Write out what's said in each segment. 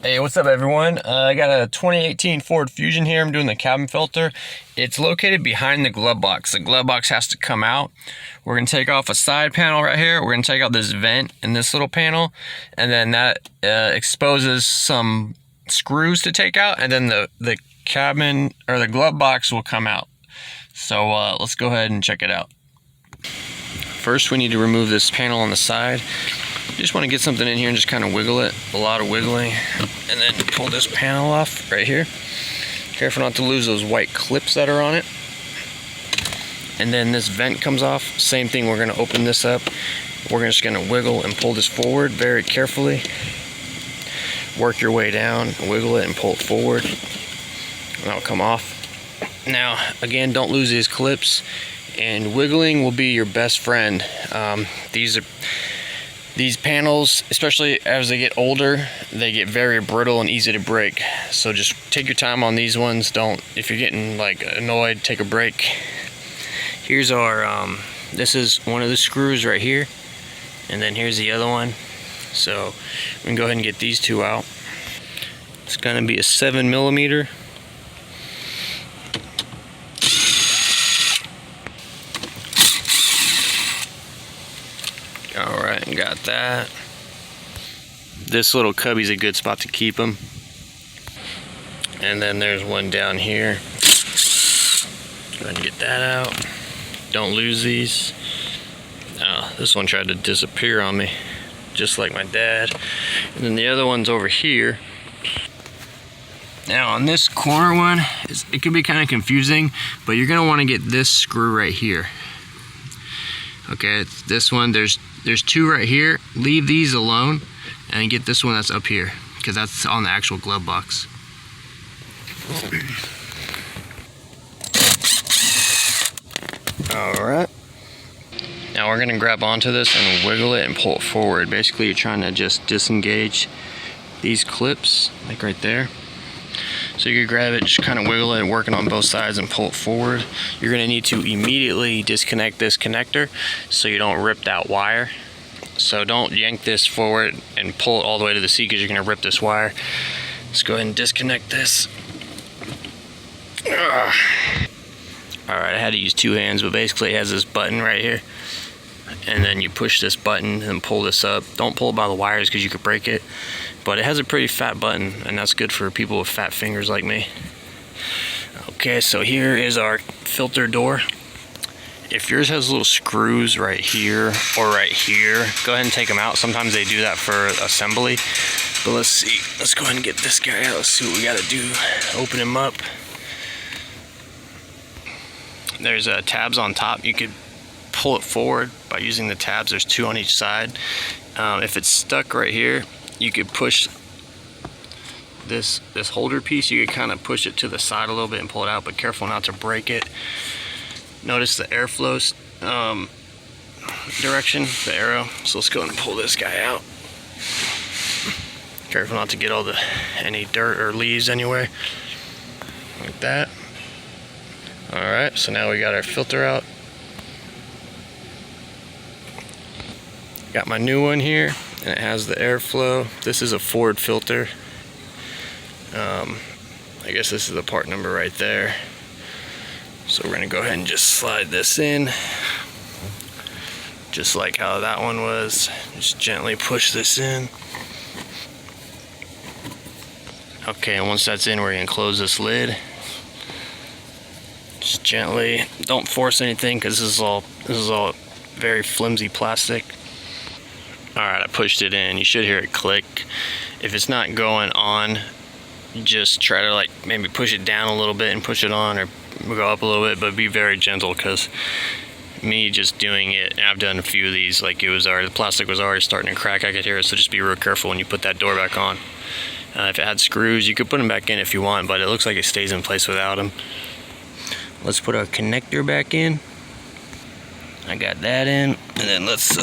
Hey, what's up everyone? I got a 2018 Ford Fusion here. I'm doing the cabin filter. It's located behind the glove box. The glove box has to come out. We're going to take off a side panel right here. We're going to take out this vent in this little panel, and then that exposes some screws to take out, and then the cabin or the glove box will come out. So let's go ahead and check it out. First, we need to remove this panel on the side. You just want to get something in here and just kind of wiggle it, a lot of wiggling, and then pull this panel off right here. Careful not to lose those white clips that are on it. And then this vent comes off, same thing, we're going to open this up. We're just going to wiggle and pull this forward very carefully. Work your way down, wiggle it and pull it forward, and that'll come off. Now, again, don't lose these clips, and wiggling will be your best friend. These panels, especially as they get older, they get very brittle and easy to break. So just take your time on these ones. If you're getting like annoyed, take a break. Here's our, this is one of the screws right here. And then here's the other one. So we can go ahead and get these two out. It's gonna be a 7mm. Alright, got that. This little cubby's a good spot to keep them. And then there's one down here. Go ahead and get that out. Don't lose these. Oh, this one tried to disappear on me, just like my dad. And then the other one's over here. Now on this corner one, it can be kind of confusing, but you're gonna want to get this screw right here. Okay, this one, there's two right here. Leave these alone and get this one that's up here, because that's on the actual glove box. Alright. Now we're gonna grab onto this and wiggle it and pull it forward. Basically, you're trying to just disengage these clips, like right there. So you can grab it, just kind of wiggle it, working on both sides and pull it forward. You're gonna need to immediately disconnect this connector so you don't rip that wire. So don't yank this forward and pull it all the way to the seat, because you're gonna rip this wire. Let's go ahead and disconnect this. Alright, I had to use two hands, but basically it has this button right here. And then you push this button and pull this up. Don't pull it by the wires because you could break it. But it has a pretty fat button, and that's good for people with fat fingers like me. Okay, so here is our filter door. If yours has little screws right here or right here, go ahead and take them out. Sometimes they do that for assembly. But let's see. Let's go ahead and get this guy out. Let's see what we got to do. Open him up. There's tabs on top. You could pull it forward by using the tabs. There's two on each side. If it's stuck right here, you could push this holder piece. You could kind of push it to the side a little bit and pull it out, but careful not to break it. Notice the airflow direction, the arrow. So let's go ahead and pull this guy out. Careful not to get all any dirt or leaves anywhere, like that. All right, so now we got our filter out. Got my new one here, and it has the airflow. This is a Ford filter. I guess this is the part number right there. So we're gonna go ahead and just slide this in, just like how that one was. Just gently push this in. Okay, and once that's in, we're gonna close this lid. Just gently, don't force anything, because this is all very flimsy plastic. Alright, I pushed it in. You should hear it click. If it's not going on, just try to like maybe push it down a little bit and push it on, or go up a little bit, but be very gentle, because me just doing it, and I've done a few of these, like the plastic was already starting to crack. I could hear it, so just be real careful when you put that door back on. If it had screws, you could put them back in if you want, but it looks like it stays in place without them. Let's put our connector back in. I got that in, and then let's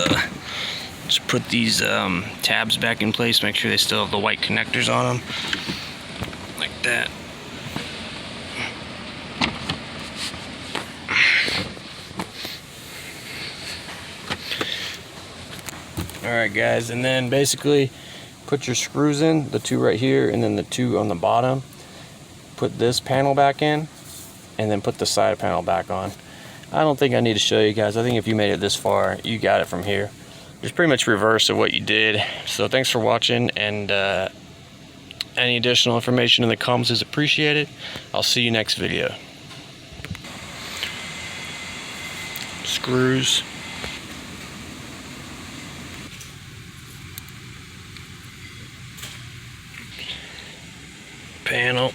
just put these tabs back in place. Make sure they still have the white connectors on them, like that. Alright guys, and then basically put your screws in, the 2 right here and then the 2 on the bottom. Put this panel back in and then put the side panel back on. I don't think I need to show you guys. I think if you made it this far, you got it from here. It's pretty much reverse of what you did. So thanks for watching, and any additional information in the comments is appreciated. I'll see you next video. Screws. Panel.